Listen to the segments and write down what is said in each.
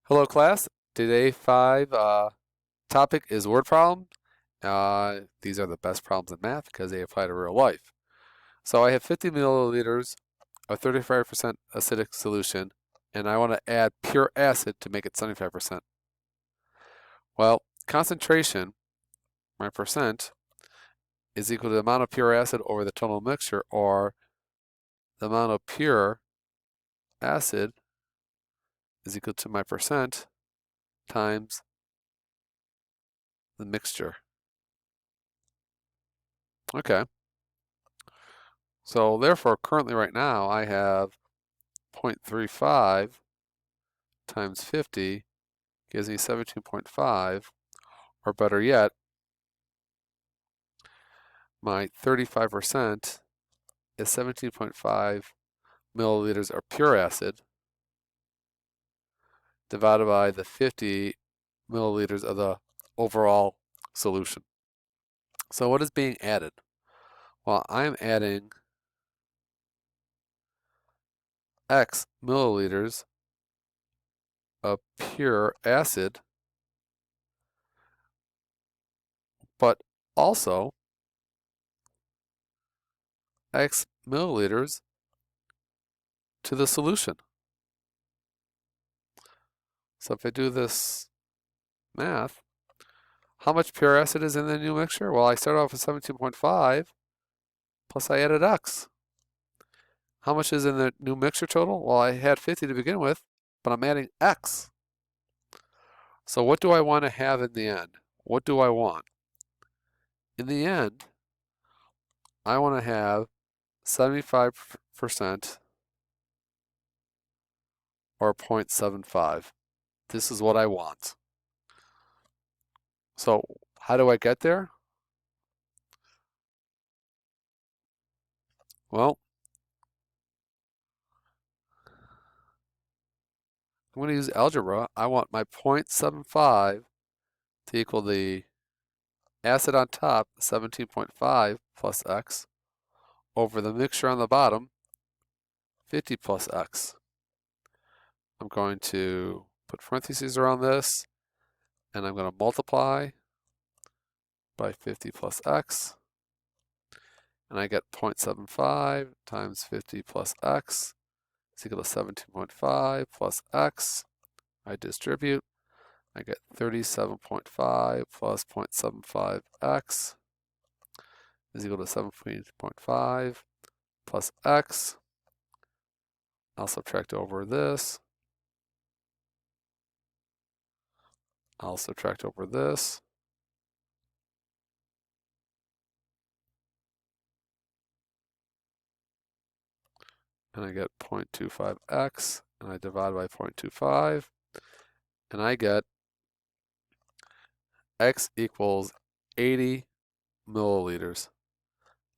Hello, class. Today, topic is word problem. These are the best problems in math because they apply to real life. So I have 50 milliliters of 35% acidic solution, and I want to add pure acid to make it 75%. Well, concentration, my percent, is equal to the amount of pure acid over the total mixture, or the amount of pure acid is equal to my percent times the mixture. Okay. So therefore, currently right now, I have 0.35 times 50 gives me 17.5, or better yet, my 35% is 17.5 milliliters of pure acid divided by the 50 milliliters of the overall solution. So what is being added? Well, I'm adding X milliliters of pure acid, but also X milliliters to the solution. So if I do this math, how much pure acid is in the new mixture? Well, I started off with 17.5, plus I added X. How much is in the new mixture total? Well, I had 50 to begin with, but I'm adding X. So what do I want to have in the end? What do I want? In the end, I want to have 75% or 0.75. This is what I want. So how do I get there? Well, I'm going to use algebra. I want my 0.75 to equal the acid on top, 17.5 plus X, over the mixture on the bottom, 50 plus X. I'm going to put parentheses around this, and I'm going to multiply by 50 plus X, and I get 0.75 times 50 plus X is equal to 17.5 plus X. I distribute. I get 37.5 plus 0.75X is equal to 17.5 plus X. I'll subtract over this. I'll subtract over this. And I get 0.25X, and I divide by 0.25, and I get X equals 80 milliliters.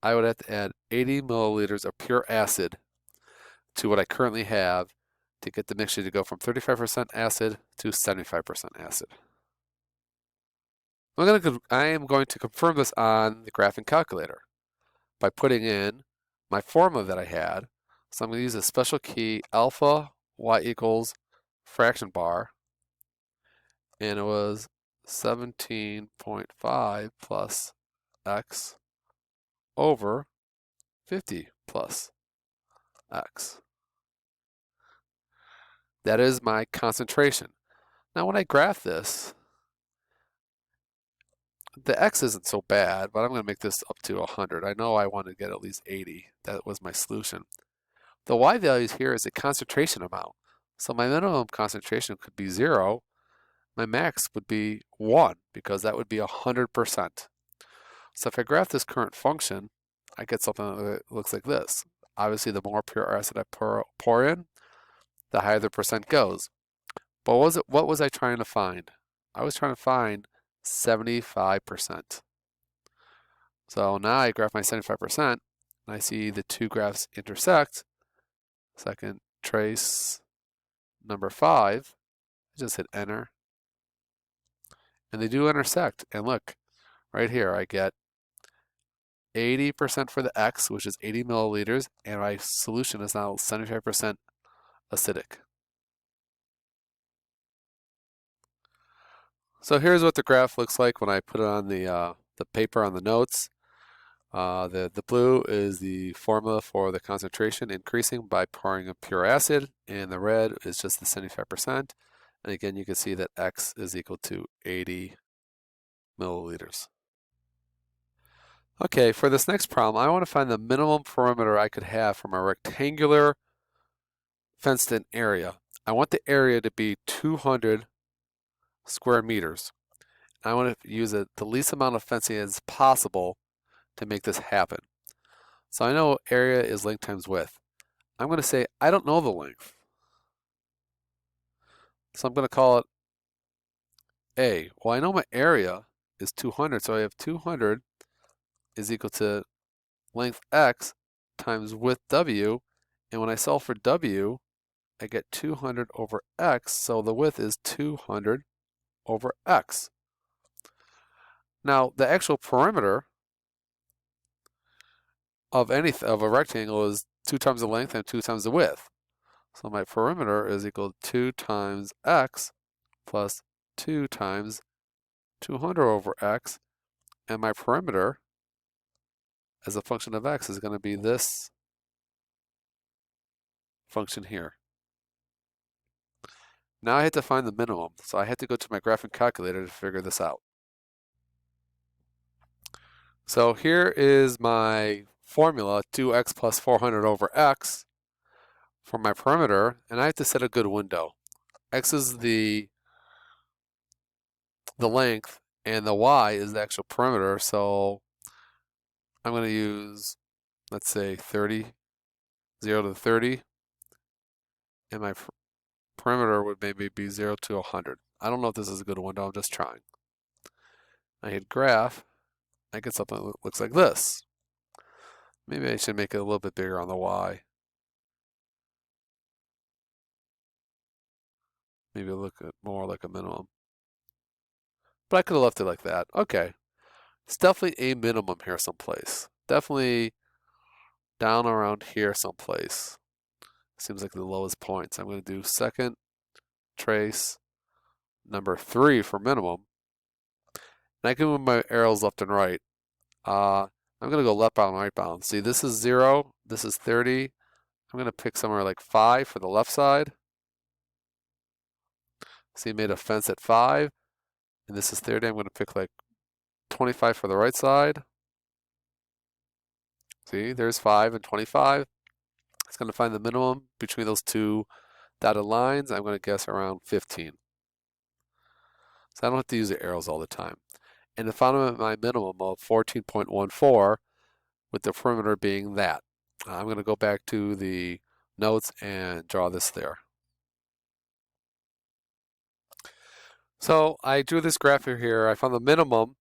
I would have to add 80 milliliters of pure acid to what I currently have to get the mixture to go from 35% acid to 75% acid. I am going to confirm this on the graphing calculator by putting in my formula that I had. So I'm going to use a special key, alpha y equals fraction bar, and it was 17.5 plus X over 50 plus X. That is my concentration. Now when I graph this, the X isn't so bad, but I'm going to make this up to 100. I know I want to get at least 80. That was my solution. The Y values here is a concentration amount. So my minimum concentration could be 0. My max would be 1 because that would be 100%. So if I graph this current function, I get something that looks like this. Obviously, the more pure acid I pour in, the higher the percent goes. But what was I trying to find? I was trying to find 75%. So now I graph my 75%, and I see the two graphs intersect. So I can trace number 5. I just hit enter. And they do intersect. And look, right here, I get 80% for the X, which is 80 milliliters, and my solution is now 75% acidic. So here's what the graph looks like when I put it on the paper on the notes. The blue is the formula for the concentration increasing by pouring in pure acid, and the red is just the 75%. And again, you can see that X is equal to 80 milliliters. Okay, for this next problem, I want to find the minimum perimeter I could have from a rectangular fenced-in area. I want the area to be 200 square meters. I want to use the least amount of fencing as possible to make this happen. So I know area is length times width. I'm going to say I don't know the length. So I'm going to call it A. Well, I know my area is 200, so I have 200 is equal to length X times width W. And when I solve for W, I get 200 over X, so the width is 200 over X. Now, the actual perimeter of a rectangle is 2 times the length and 2 times the width. So my perimeter is equal to 2 times X plus 2 times 200 over X, and my perimeter as a function of X is going to be this function here. Now I have to find the minimum, so I had to go to my graphing calculator to figure this out. So here is my formula, 2x plus 400 over x for my perimeter, and I have to set a good window. X is the length, and the y is the actual perimeter, so I'm going to use, let's say, 30, 0 to 30, and my perimeter would maybe be 0 to 100. I don't know if this is a good window, I'm just trying. I hit graph, I get something that looks like this. Maybe I should make it a little bit bigger on the y. Maybe look at more like a minimum. But I could have left it like that. Okay. It's definitely a minimum here someplace. Definitely down around here someplace. Seems like the lowest points. I'm going to do second trace number 3 for minimum. And I can move my arrows left and right. I'm going to go left bound, right bound. See, this is 0. This is 30. I'm going to pick somewhere like 5 for the left side. See, I made a fence at 5. And this is 30. I'm going to pick like 25 for the right side. See, there's 5 and 25. It's going to find the minimum between those two dotted lines. I'm going to guess around 15. So I don't have to use the arrows all the time. And to find my minimum of 14.14 with the perimeter being that. I'm going to go back to the notes and draw this there. So I drew this graph here. I found the minimum,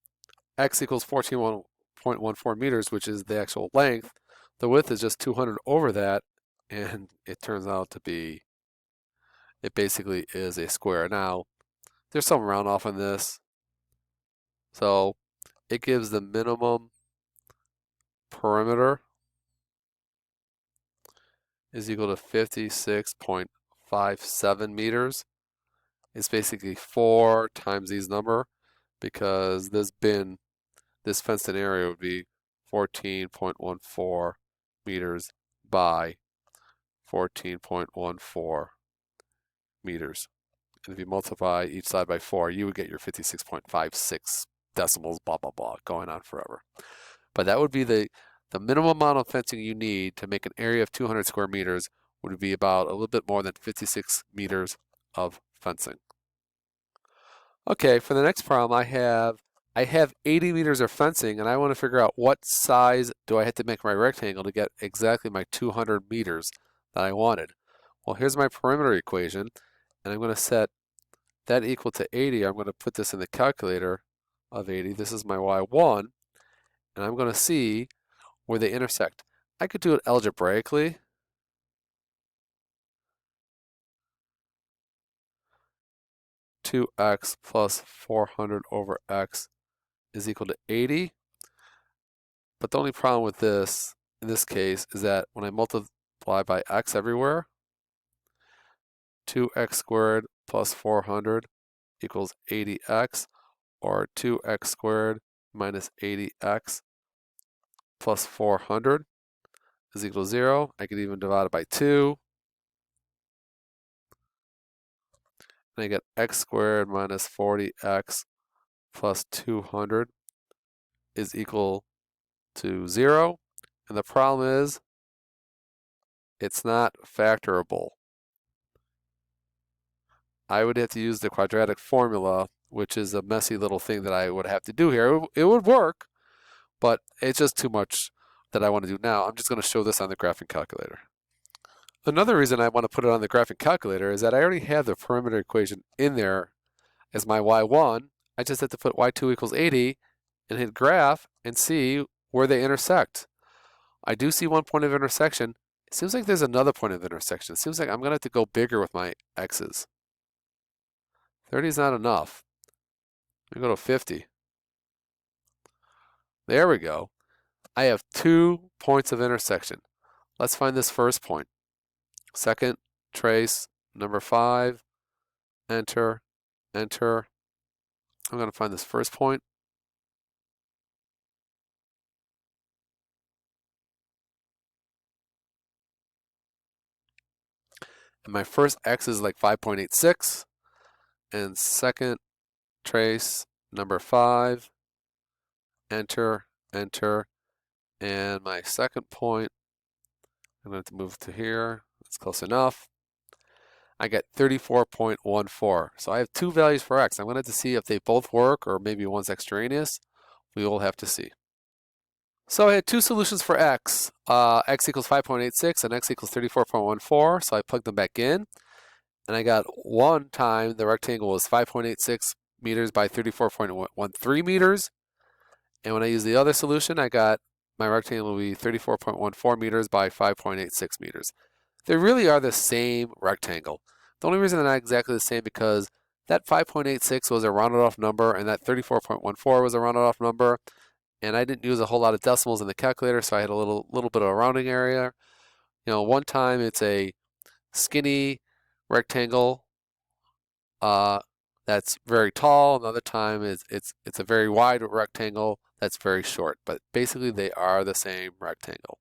x equals 14.14 meters, which is the actual length. The width is just 200 over that, and it turns out to be, it basically is a square. Now, there's some round off in this, so it gives the minimum perimeter is equal to 56.57 meters. It's basically 4 times these number, because this fenced in area would be 14.14 meters by 14.14 meters. And if you multiply each side by 4, you would get your 56.56 decimals, blah, blah, blah, going on forever. But that would be the minimum amount of fencing you need to make an area of 200 square meters would be about a little bit more than 56 meters of fencing. Okay, for the next problem, I have 80 meters of fencing, and I want to figure out what size do I have to make my rectangle to get exactly my 200 meters that I wanted. Well, here's my perimeter equation, and I'm going to set that equal to 80. I'm going to put this in the calculator of 80. This is my y1, and I'm going to see where they intersect. I could do it algebraically. Two x plus 400 over x is equal to 80. But the only problem with this, in this case, is that when I multiply by x everywhere, 2x squared plus 400 equals 80x, or 2x squared minus 80x plus 400 is equal to 0. I could even divide it by 2. And I get x squared minus 40x plus 200 is equal to 0. And the problem is, it's not factorable. I would have to use the quadratic formula, which is a messy little thing that I would have to do here. It would work, but it's just too much that I want to do now. I'm just going to show this on the graphing calculator. Another reason I want to put it on the graphing calculator is that I already have the perimeter equation in there as my y1. I just have to put y2 equals 80 and hit graph and see where they intersect. I do see one point of intersection. It seems like there's another point of intersection. It seems like I'm going to have to go bigger with my x's. 30 is not enough. Let me go to 50. There we go. I have 2 points of intersection. Let's find this first point. Second, trace, number 5, enter, enter. I'm going to find this first point. And my first x is like 5.86. And second, trace, number 5, enter, enter. And my second point, I'm going to move to here. That's close enough. I get 34.14. So I have 2 values for x. I'm going to have to see if they both work or maybe one's extraneous. We will have to see. So I had 2 solutions for x. X equals 5.86 and x equals 34.14. So I plugged them back in. And I got one time the rectangle was 5.86 meters by 34.13 meters. And when I use the other solution, I got my rectangle will be 34.14 meters by 5.86 meters. They really are the same rectangle. The only reason they're not exactly the same because that 5.86 was a rounded off number and that 34.14 was a rounded off number. And I didn't use a whole lot of decimals in the calculator, so I had a little bit of a rounding area. You know, one time it's a skinny rectangle that's very tall. Another time it's a very wide rectangle that's very short. But basically, they are the same rectangle.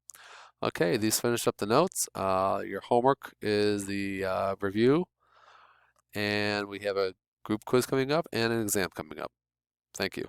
Okay, these finished up the notes. Your homework is the review, and we have a group quiz coming up and an exam coming up. Thank you.